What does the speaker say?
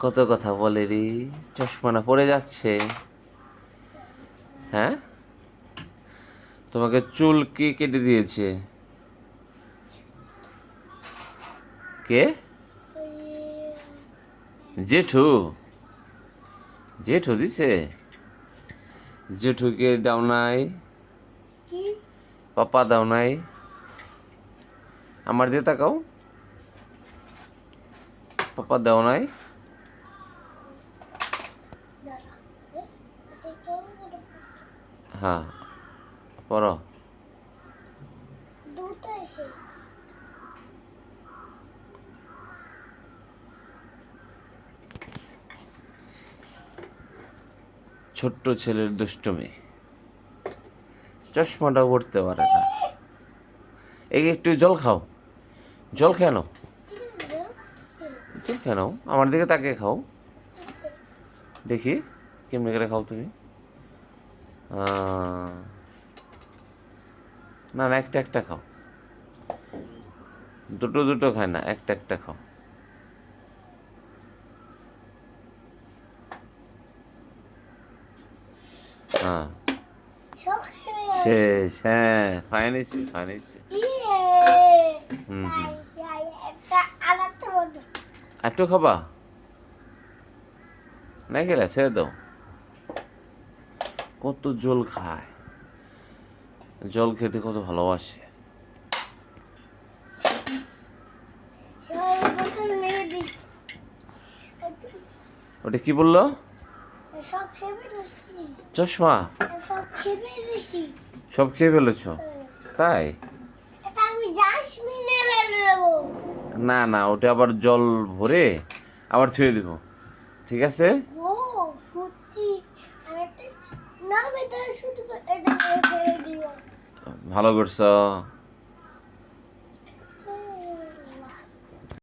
কত কথা বলে রে, চশমা না পড়ে যাচ্ছে। হ্যাঁ, তোমাকে চুল কে কেটে দিয়েছে? কে? জেঠু? জেঠু দিছে? জেঠুকে দাও নাই? পাপা দাও নাই? আমার দিয়ে তাকাও, পাপা দাও নাই? হ্যাঁ, পড়ো। ছোট্ট ছেলের দুষ্টুমি, চশমাটা পড়তে পারে না। এই একটু জল খাও, জল খেয়ে নাও, জল খেয়ে নাও, আমার দিকে তাকিয়ে খাও, দেখি কেমনি করে খাও তুমি। না না, একটা একটা খাও, দুটো দুটো খায় না, একটা একটা খাও। হ্যাঁ, শেষ। হ্যাঁ, ফাইন হয়েছে, ফাইন হয়েছে। হুম হুম, একটু খাবা না, খেলে ছেড়ে দাও। কত জল খায়, জল খেতে কত ভালোবাসে। ওটা কি বললো? চশমা সব খেয়ে ফেলেছ? তাই? না না, ওটা আবার জল ভরে আবার থুয়ে দিব, ঠিক আছে? ভালো করছো।